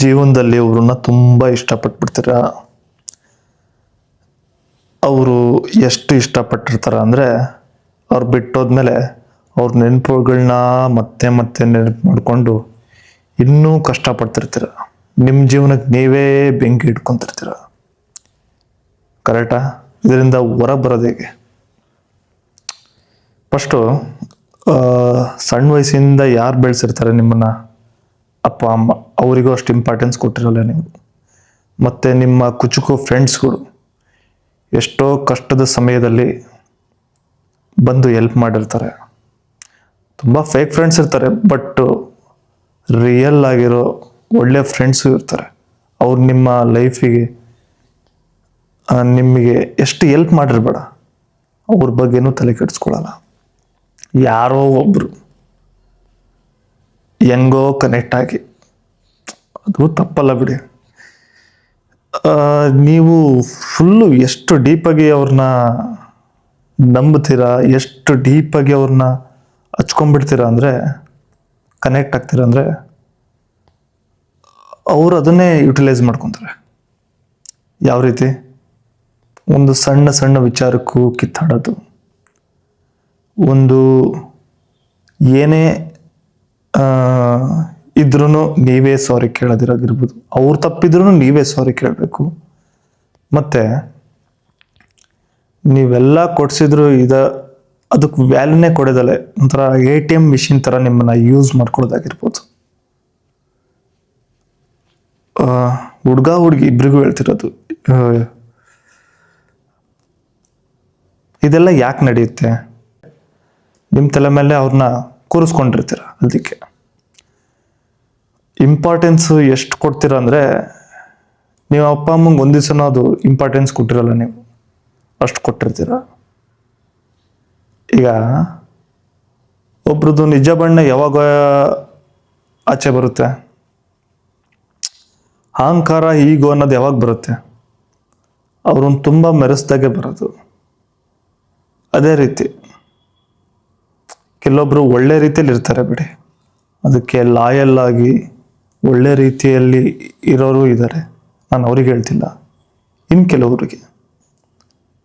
ಜೀವನದಲ್ಲಿ ಅವ್ರನ್ನ ತುಂಬ ಇಷ್ಟಪಟ್ಬಿಡ್ತೀರ. ಅವರು ಎಷ್ಟು ಇಷ್ಟಪಟ್ಟಿರ್ತಾರ ಅಂದರೆ ಅವ್ರು ಬಿಟ್ಟೋದ್ಮೇಲೆ ಅವ್ರ ನೆನಪುಗಳನ್ನ ಮತ್ತೆ ಮತ್ತೆ ನೆನಪು ಮಾಡಿಕೊಂಡು ಇನ್ನೂ ಕಷ್ಟಪಡ್ತಿರ್ತೀರ. ನಿಮ್ಮ ಜೀವನಕ್ಕೆ ನೀವೇ ಬೆಂಕಿ ಇಟ್ಕೊತಿರ್ತೀರ. ಕರೆಕ್ಟಾ? ಇದರಿಂದ ಹೊರಗೆ ಬರೋದು ಹೇಗೆ? ಫಸ್ಟು ಸಣ್ಣ ವಯಸ್ಸಿಂದ ಯಾರು ಬೆಳೆಸಿರ್ತಾರೆ ನಿಮ್ಮನ್ನು, ಅಪ್ಪ ಅಮ್ಮ, ಅವರಿಗೂ ಅಷ್ಟು ಇಂಪಾರ್ಟೆನ್ಸ್ ಕೊಟ್ಟಿರಲ್ಲ ನೀವು. ಮತ್ತು ನಿಮ್ಮ ಕುಚುಕು ಫ್ರೆಂಡ್ಸ್ಗಳು ಎಷ್ಟೋ ಕಷ್ಟದ ಸಮಯದಲ್ಲಿ ಬಂದು ಹೆಲ್ಪ್ ಮಾಡಿರ್ತಾರೆ. ತುಂಬ ಫೇಕ್ ಫ್ರೆಂಡ್ಸ್ ಇರ್ತಾರೆ, ಬಟ್ ರಿಯಲ್ ಆಗಿರೋ ಒಳ್ಳೆ ಫ್ರೆಂಡ್ಸು ಇರ್ತಾರೆ. ಅವ್ರು ನಿಮ್ಮ ಲೈಫಿಗೆ ನಿಮಗೆ ಎಷ್ಟು ಹೆಲ್ಪ್ ಮಾಡಿರ್ಬೇಡ, ಅವ್ರ ಬಗ್ಗೆನೂ ತಲೆ ಕೆಡಿಸ್ಕೊಳ್ಳಲ್ಲ. ಯಾರೋ ಒಬ್ಬರು ಹೆಂಗೋ ಕನೆಕ್ಟ್ ಆಗಿ, ಅದು ತಪ್ಪಲ್ಲ ಬಿಡಿ. ನೀವು ಫುಲ್ಲು ಎಷ್ಟು ಡೀಪಾಗಿ ಅವ್ರನ್ನ ನಂಬ್ತೀರಾ, ಎಷ್ಟು ಡೀಪಾಗಿ ಅವ್ರನ್ನ ಹಚ್ಕೊಂಡ್ಬಿಡ್ತೀರಾ ಅಂದರೆ, ಕನೆಕ್ಟ್ ಆಗ್ತೀರಾ ಅಂದರೆ, ಅವರು ಅದನ್ನೇ ಯುಟಿಲೈಸ್ ಮಾಡ್ಕೊತಾರೆ. ಯಾವ ರೀತಿ? ಒಂದು ಸಣ್ಣ ಸಣ್ಣ ವಿಚಾರಕ್ಕೂ ಕಿತ್ತಾಡೋದು, ಒಂದು ಏನೇ ಇದ್ರೂ ನೀವೇ ಸಾರಿ ಕೇಳೋದಿರಾಗಿರ್ಬೋದು, ಅವ್ರು ತಪ್ಪಿದ್ರೂ ನೀವೇ ಸಾರಿ ಕೇಳಬೇಕು. ಮತ್ತು ನೀವೆಲ್ಲ ಕೊಡಿಸಿದ್ರು ಅದಕ್ಕೆ ವ್ಯಾಲ್ಯೂನೇ ಕೊಡೋದಲ್ಲೇ ಒಂಥರ ATM ಮಿಷಿನ್ ಥರ ನಿಮ್ಮನ್ನು ಯೂಸ್ ಮಾಡ್ಕೊಳ್ಳೋದಾಗಿರ್ಬೋದು. ಹುಡುಗ ಹುಡುಗಿ ಇಬ್ರಿಗೂ ಹೇಳ್ತಿರೋದು, ಇದೆಲ್ಲ ಯಾಕೆ ನಡೆಯುತ್ತೆ? ನಿಮ್ಮ ತಲೆ ಮೇಲೆ ಅವ್ರನ್ನ ಕೂರಿಸ್ಕೊಂಡಿರ್ತೀರ. ಅದಕ್ಕೆ ಇಂಪಾರ್ಟೆನ್ಸು ಎಷ್ಟು ಕೊಡ್ತೀರ ಅಂದರೆ, ನೀವು ಅಪ್ಪ ಅಮ್ಮಂಗೆ ಒಂದು ದಿವಸನೂ ಅದು ಇಂಪಾರ್ಟೆನ್ಸ್ ಕೊಟ್ಟಿರಲ್ಲ, ನೀವು ಅಷ್ಟು ಕೊಟ್ಟಿರ್ತೀರ. ಈಗ ಒಬ್ರದ್ದು ನಿಜ ಬಣ್ಣ ಯಾವಾಗ ಆಚೆ ಬರುತ್ತೆ? ಅಹಂಕಾರ, ಈಗೋ ಅನ್ನೋದು ಯಾವಾಗ ಬರುತ್ತೆ? ಅವ್ರನ್ನ ತುಂಬ ಮೆರೆಸ್ದಾಗೆ ಬರೋದು. ಅದೇ ರೀತಿ ಕೆಲವೊಬ್ರು ಒಳ್ಳೆ ರೀತಿಯಲ್ಲಿ ಇರ್ತಾರೆ ಬಿಡಿ, ಅದಕ್ಕೆ ಲಾಯಲ್ ಆಗಿ ಒಳ್ಳೆ ರೀತಿಯಲ್ಲಿ ಇರೋರು ಇದ್ದಾರೆ, ನಾನು ಅವ್ರಿಗೆ ಹೇಳ್ತಿಲ್ಲ. ಇನ್ನು ಕೆಲವರಿಗೆ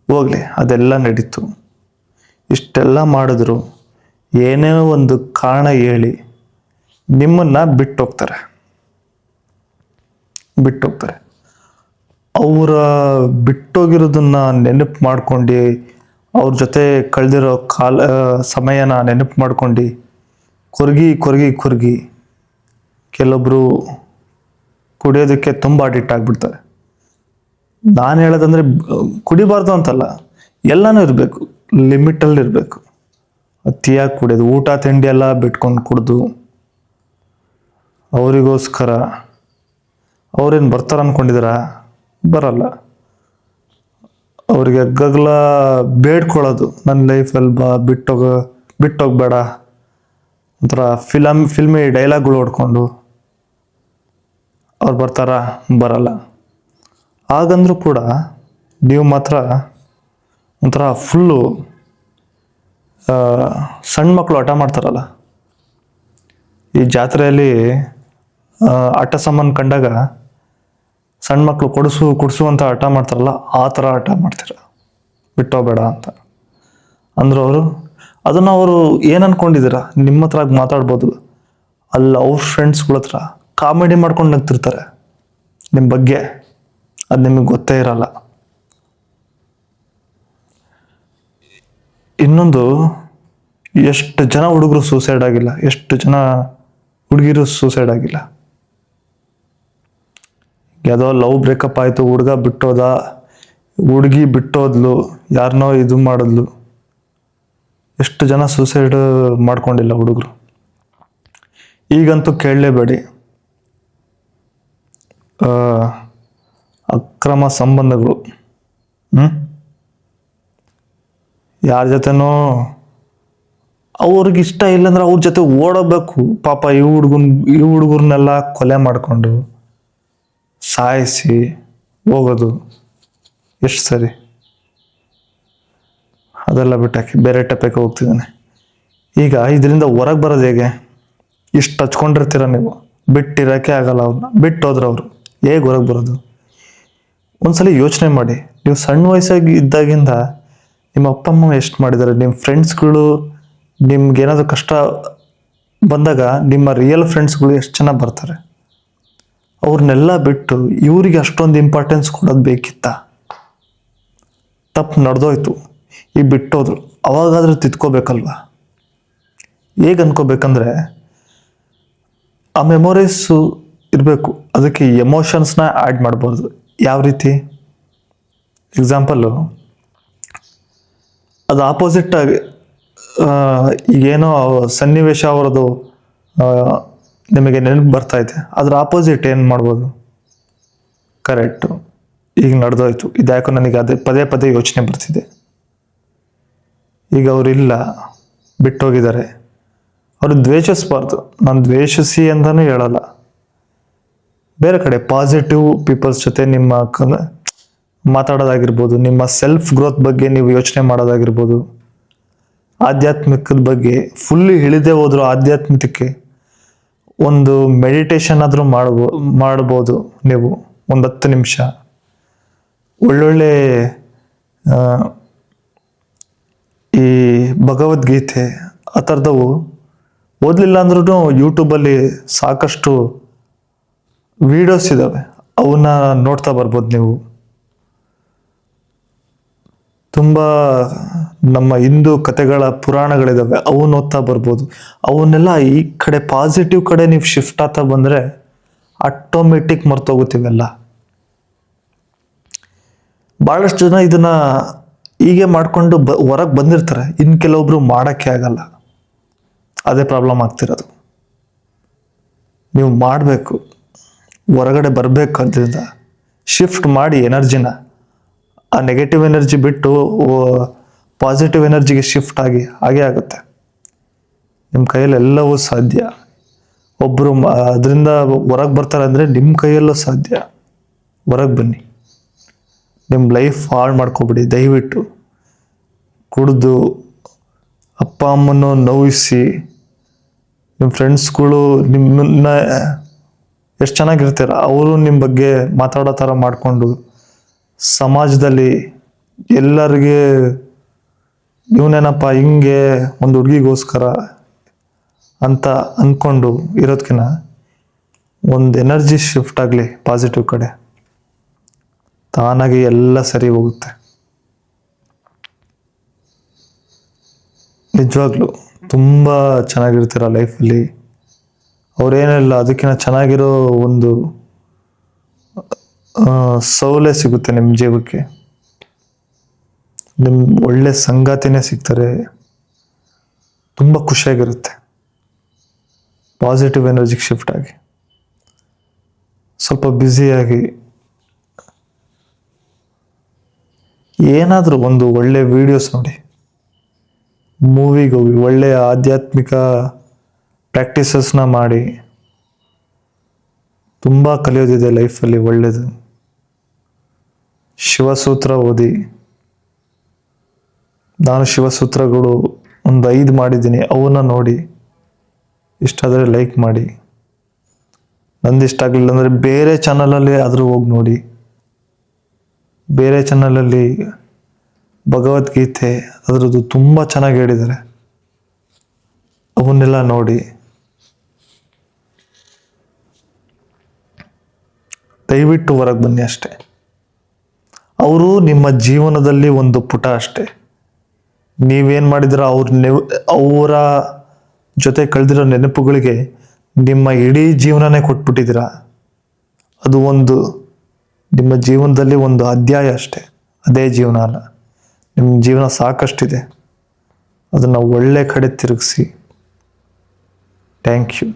ಹೋಗ್ಲಿ, ಅದೆಲ್ಲ ನಡೀತು. ಇಷ್ಟೆಲ್ಲ ಮಾಡಿದ್ರು ಏನೇ ಒಂದು ಕಾರಣ ಹೇಳಿ ನಿಮ್ಮನ್ನು ಬಿಟ್ಟೋಗ್ತಾರೆ. ಅವರ ಬಿಟ್ಟೋಗಿರೋದನ್ನ ನೆನಪು ಮಾಡ್ಕೊಂಡು, ಅವ್ರ ಜೊತೆ ಕಳೆದಿರೋ ಸಮಯನ ನೆನಪು ಮಾಡ್ಕೊಂಡು ಕೊರಗಿ ಕೆಲವೊಬ್ರು ಕುಡಿಯೋದಕ್ಕೆ ತುಂಬ ಅಡಿಕ್ಟ್ ಆಗಿಬಿಡ್ತಾರೆ. ನಾನು ಹೇಳೋದಂದ್ರೆ ಕುಡಿಬಾರ್ದು ಅಂತಲ್ಲ, ಎಲ್ಲನೂ ಇರಬೇಕು, ಲಿಮಿಟಲ್ಲಿ ಇರಬೇಕು. ಅತಿಯಾಗಿ ಕುಡಿಯೋದು, ಊಟ ತಿಂಡಿ ಎಲ್ಲ ಬಿಟ್ಕೊಂಡು ಕುಡಿದು ಅವರಿಗೋಸ್ಕರ ಅವ್ರೇನು ಬರ್ತಾರೆ ಅಂದ್ಕೊಂಡಿದ್ದೀರಾ? ಬರಲ್ಲ. ಅವ್ರಿಗೆ ಗಗಲ ಬೇಡ್ಕೊಳ್ಳೋದು, ನನ್ನ ಲೈಫಲ್ಲಿ ಬಿಟ್ಟೋಗ್ಬೇಡ, ಒಂಥರ ಫಿಲ್ಮಿ ಡೈಲಾಗ್ಗಳು ಹೊಡ್ಕೊಂಡು ಅವ್ರು ಬರ್ತಾರ? ಬರಲ್ಲ. ಹಾಗಂದ್ರೂ ಕೂಡ ನೀವು ಮಾತ್ರ ಒಂಥರ ಫುಲ್ಲು ಸಣ್ಣ ಮಕ್ಕಳು ಹಠ ಮಾಡ್ತಾರಲ್ಲ, ಈ ಜಾತ್ರೆಯಲ್ಲಿ ಆಟ ಸಾಮಾನು ಕಂಡಾಗ ಸಣ್ಣ ಮಕ್ಕಳು ಕೊಡಿಸು ಅಂತ ಹಠ ಮಾಡ್ತಾರಲ್ಲ, ಆ ಥರ ಹಠ ಮಾಡ್ತೀರ, ಬಿಟ್ಟೋಗ್ಬೇಡ ಅಂತ. ಅಂದರು ಅದನ್ನು ಅವರು ಏನು ಅಂದ್ಕೊಂಡಿದ್ದೀರಾ? ನಿಮ್ಮ ಹತ್ರ ಮಾತಾಡ್ಬೋದು, ಅಲ್ಲ ಅವ್ರ ಫ್ರೆಂಡ್ಸ್ಗಳ ಹತ್ರ ಕಾಮಿಡಿ ಮಾಡ್ಕೊಂಡು ನಗ್ತಿರ್ತಾರೆ ನಿಮ್ಮ ಬಗ್ಗೆ, ಅದು ನಿಮಗೆ ಗೊತ್ತೇ ಇರಲ್ಲ. ಇನ್ನೊಂದು, ಎಷ್ಟು ಜನ ಹುಡುಗರು ಸೂಸೈಡ್ ಆಗಿಲ್ಲ, ಎಷ್ಟು ಜನ ಹುಡುಗಿರು ಸೂಸೈಡ್ ಆಗಿಲ್ಲ. ಯಾವುದೋ ಲವ್ ಬ್ರೇಕಪ್ ಆಯಿತು, ಹುಡುಗ ಬಿಟ್ಟೋದ, ಹುಡುಗಿ ಬಿಟ್ಟೋದ್ಲು, ಯಾರನ್ನೋ ಇದು ಮಾಡಿದ್ಲು, ಎಷ್ಟು ಜನ ಸೂಸೈಡ್ ಮಾಡ್ಕೊಂಡಿಲ್ಲ ಹುಡುಗರು. ಈಗಂತೂ ಕೇಳಲೇಬೇಡಿ, ಅಕ್ರಮ ಸಂಬಂಧಗಳು, ಯಾರ ಜೊತೆನೋ ಅವ್ರಿಗೆ ಇಷ್ಟ ಇಲ್ಲಂದ್ರೆ ಅವ್ರ ಜೊತೆ ಓಡೋಗ್ಬೇಕು. ಪಾಪ ಈ ಹುಡುಗರನ್ನೆಲ್ಲ ಕೊಲೆ ಮಾಡಿಕೊಂಡು ಸಾಯಿಸಿ ಹೋಗೋದು ಎಷ್ಟು ಸರಿ? ಅದೆಲ್ಲ ಬಿಟ್ಟಾಕಿ ಬೇರೆ ಟೆಪಕ್ಕೆ ಹೋಗ್ತಿದ್ದಾನೆ. ಈಗ ಇದರಿಂದ ಹೊರಗೆ ಬರೋದು ಹೇಗೆ? ಇಷ್ಟು ಹಚ್ಕೊಂಡಿರ್ತೀರ ನೀವು. ಬಿಟ್ಟಿರೋಕ್ಕೆ ಆಗಲ್ಲ, ಅವ್ರನ್ನ ಬಿಟ್ಟು ಹೋದ್ರೆ ಅವರು ಹೇಗೆ ಹೊರಗೆ ಬರೋದು? ಒಂದ್ಸಲ ಯೋಚನೆ ಮಾಡಿ, ನೀವು ಸಣ್ಣ ವಯಸ್ಸಾಗಿ ಇದ್ದಾಗಿಂದ ನಿಮ್ಮ ಅಪ್ಪ ಅಮ್ಮ ಎಷ್ಟು ಮಾಡಿದ್ದಾರೆ, ನಿಮ್ಮ ಫ್ರೆಂಡ್ಸ್ಗಳು ನಿಮ್ಗೆ ಏನಾದರೂ ಕಷ್ಟ ಬಂದಾಗ ನಿಮ್ಮ ರಿಯಲ್ ಫ್ರೆಂಡ್ಸ್ಗಳು ಎಷ್ಟು ಚೆನ್ನಾಗಿ ಬರ್ತಾರೆ. ಅವ್ರನ್ನೆಲ್ಲ ಬಿಟ್ಟು ಇವರಿಗೆ ಅಷ್ಟೊಂದು ಇಂಪಾರ್ಟೆನ್ಸ್ ಕೊಡೋದು ಬೇಕಿತ್ತ? ತಪ್ಪು ನಡೆದೋಯ್ತು, ಈಗ ಬಿಟ್ಟೋದ್ರು, ಅವಾಗಾದ್ರೂ ತಿದ್ಕೋಬೇಕಲ್ವ? ಹೇಗೆ ಅನ್ಕೋಬೇಕಂದ್ರೆ ಆ ಮೆಮೊರೀಸು ಇರಬೇಕು, ಅದಕ್ಕೆ ಎಮೋಷನ್ಸ್ನ ಆ್ಯಡ್ ಮಾಡ್ಬೋದು. ಯಾವ ರೀತಿ? ಎಕ್ಸಾಂಪಲ್ಲು, ಅದು ಆಪೋಸಿಟ್ ಆಗಿ ಈಗೇನೋ ಸನ್ನಿವೇಶ ಅವರದು ನಿಮಗೆ ನೆನಪು ಬರ್ತಾ ಇದೆ, ಅದ್ರ ಆಪೋಸಿಟ್ ಏನು ಮಾಡ್ಬೋದು? ಕರೆಕ್ಟು, ಈಗ ನಡೆದೋಯ್ತು, ಇದ್ಯಾಕೋ ನನಗೆ ಅದೇ ಪದೇ ಪದೇ ಯೋಚನೆ ಬರ್ತಿದೆ. ಈಗ ಅವರಿಲ್ಲ, ಬಿಟ್ಟೋಗಿದ್ದಾರೆ. ಅವರು ದ್ವೇಷಿಸಬಾರ್ದು, ನಾನು ದ್ವೇಷಿಸಿ ಅಂತಲೂ ಹೇಳಲ್ಲ. ಬೇರೆ ಕಡೆ ಪಾಸಿಟಿವ್ ಪೀಪಲ್ಸ್ ಜೊತೆ ನಿಮ್ಮ ಮಾತಾಡೋದಾಗಿರ್ಬೋದು, ನಿಮ್ಮ ಸೆಲ್ಫ್ ಗ್ರೋತ್ ಬಗ್ಗೆ ನೀವು ಯೋಚನೆ ಮಾಡೋದಾಗಿರ್ಬೋದು, ಆಧ್ಯಾತ್ಮಿಕದ ಬಗ್ಗೆ ಫುಲ್ಲಿ ಇಳಿದೇ ಹೋದ್ರು ಆಧ್ಯಾತ್ಮಿಕಕ್ಕೆ ಒಂದು ಮೆಡಿಟೇಷನ್ ಆದರೂ ಮಾಡ್ಬೋದು ನೀವು. ಒಂದು 10 ನಿಮಿಷ ಒಳ್ಳೊಳ್ಳೆ ಈ ಭಗವದ್ಗೀತೆ ಆ ಥರದವು ಓದಲಿಲ್ಲ ಅಂದ್ರೂ ಯೂಟ್ಯೂಬಲ್ಲಿ ಸಾಕಷ್ಟು ವಿಡಿಯೋಸ್ ಇದ್ದಾವೆ, ಅವನ್ನ ನೋಡ್ತಾ ಬರ್ಬೋದು ನೀವು. ತುಂಬ ನಮ್ಮ ಹಿಂದೂ ಕಥೆಗಳ ಪುರಾಣಗಳಿದ್ದಾವೆ, ಅವನ್ನ ಓದ್ತಾ ಬರ್ಬೋದು. ಅವನ್ನೆಲ್ಲ ಈ ಕಡೆ ಪಾಸಿಟಿವ್ ಕಡೆ ನೀವು ಶಿಫ್ಟ್ ಆಗ್ತಾ ಬಂದರೆ ಆಟೋಮೆಟಿಕ್ ಮರ್ತೋಗುತ್ತೀವೆಲ್ಲ. ಭಾಳಷ್ಟು ಜನ ಇದನ್ನ ಹೀಗೆ ಮಾಡಿಕೊಂಡು ಹೊರಗೆ ಬಂದಿರ್ತಾರೆ, ಇನ್ನು ಕೆಲವೊಬ್ರು ಮಾಡೋಕ್ಕೆ ಆಗಲ್ಲ. ಅದೇ ಪ್ರಾಬ್ಲಮ್ ಆಗ್ತಿರೋದು. ನೀವು ಮಾಡಬೇಕು, ಹೊರಗಡೆ ಬರಬೇಕು. ಅದರಿಂದ ಶಿಫ್ಟ್ ಮಾಡಿ ಎನರ್ಜಿನ, ಆ ನೆಗೆಟಿವ್ ಎನರ್ಜಿ ಬಿಟ್ಟು ಪಾಸಿಟಿವ್ ಎನರ್ಜಿಗೆ ಶಿಫ್ಟ್ ಆಗಿ ಹಾಗೇ ಆಗುತ್ತೆ. ನಿಮ್ಮ ಕೈಯಲ್ಲಿ ಎಲ್ಲವೂ ಸಾಧ್ಯ. ಒಬ್ಬರು ಅದರಿಂದ ಹೊರಗೆ ಬರ್ತಾರೆ ಅಂದರೆ ನಿಮ್ಮ ಕೈಯಲ್ಲೂ ಸಾಧ್ಯ. ಹೊರಗೆ ಬನ್ನಿ, ನಿಮ್ಮ ಲೈಫ್ ಹಾಳು ಮಾಡ್ಕೊಬಿಡಿ ದಯವಿಟ್ಟು. ಕುಡಿದು ಅಪ್ಪ ಅಮ್ಮನ್ನು ನೋವಿಸಿ ನಿಮ್ಮ ಫ್ರೆಂಡ್ಸ್ಗಳು ನಿಮ್ಮನ್ನ ಎಷ್ಟು ಚೆನ್ನಾಗಿರ್ತೀರ, ಅವರು ನಿಮ್ಮ ಬಗ್ಗೆ ಮಾತಾಡೋ ಥರ ಮಾಡಿಕೊಂಡು ಸಮಾಜದಲ್ಲಿ ಎಲ್ಲರಿಗೆ ಇವನೇನಪ್ಪ ಹಿಂಗೆ ಒಂದು ಹುಡುಗಿಗೋಸ್ಕರ ಅಂತ ಅಂದ್ಕೊಂಡು ಇರೋದಕ್ಕಿಂತ ಒಂದು ಎನರ್ಜಿ ಶಿಫ್ಟ್ ಆಗಲಿ ಪಾಸಿಟಿವ್ ಕಡೆ, ತಾನಾಗಿ ಎಲ್ಲ ಸರಿ ಹೋಗುತ್ತೆ. ನಿಜವಾಗ್ಲೂ ತುಂಬ ಚೆನ್ನಾಗಿರ್ತೀರ ಲೈಫಲ್ಲಿ. ಅವರೇನಿಲ್ಲ, ಅದಕ್ಕಿಂತ ಚೆನ್ನಾಗಿರೋ ಒಂದು ಸೌಲೇ ಸಿಗುತ್ತೆ ನಿಮ್ಮ ಜೀವಕ್ಕೆ. ನಿಮ್ಮ ಒಳ್ಳೆ ಸಂಗಾತಿನೇ ಸಿಗ್ತಾರೆ, ತುಂಬ ಖುಷಿಯಾಗಿರುತ್ತೆ. ಪಾಸಿಟಿವ್ ಎನರ್ಜಿಗೆ ಶಿಫ್ಟ್ ಆಗಿ ಸ್ವಲ್ಪ ಬ್ಯುಸಿಯಾಗಿ ಏನಾದರೂ ಒಂದು ಒಳ್ಳೆ ವಿಡಿಯೋಸ್ ನೋಡಿ, ಮೂವಿಗೆ ಹೋಗಿ, ಒಳ್ಳೆಯ ಆಧ್ಯಾತ್ಮಿಕ ಪ್ರಾಕ್ಟೀಸಸ್ನ ಮಾಡಿ. ತುಂಬ ಕಲಿಯೋದಿದೆ ಲೈಫಲ್ಲಿ ಒಳ್ಳೆಯದು. ಶಿವಸೂತ್ರ ಓದಿ. ನಾನು ಶಿವಸೂತ್ರಗಳು ಒಂದು 5 ಮಾಡಿದ್ದೀನಿ, ಅವನ್ನ ನೋಡಿ. ಇಷ್ಟ ಆದರೆ ಲೈಕ್ ಮಾಡಿ. ನಂದಿಷ್ಟ ಆಗಲಿಲ್ಲ ಅಂದರೆ ಬೇರೆ ಚಾನಲಲ್ಲಿ ಆದರೂ ಹೋಗಿ ನೋಡಿ. ಬೇರೆ ಚಾನಲಲ್ಲಿ ಭಗವದ್ಗೀತೆ ಅದರದ್ದು ತುಂಬ ಚೆನ್ನಾಗಿ ಹೇಳಿದ್ದಾರೆ, ಅವನ್ನೆಲ್ಲ ನೋಡಿ. ದಯವಿಟ್ಟು ಹೊರಗೆ ಬನ್ನಿ ಅಷ್ಟೆ. ಅವರು ನಿಮ್ಮ ಜೀವನದಲ್ಲಿ ಒಂದು ಪುಟ ಅಷ್ಟೆ. ನೀವೇನು ಮಾಡಿದಿರ, ಅವರ ಜೊತೆ ಕಳೆದಿರೋ ನೆನಪುಗಳಿಗೆ ನಿಮ್ಮ ಇಡೀ ಜೀವನನೇ ಕೊಟ್ಬಿಟ್ಟಿದ್ದೀರ. ಅದು ಒಂದು ನಿಮ್ಮ ಜೀವನದಲ್ಲಿ ಒಂದು ಅಧ್ಯಾಯ ಅಷ್ಟೆ, ಅದೇ ಜೀವನ ಅಲ್ಲ. ನಿಮ್ಮ ಜೀವನ ಸಾಕಷ್ಟಿದೆ, ಅದನ್ನು ಒಳ್ಳೆ ಕಡೆ ತಿರುಗಿಸಿ. Thank you.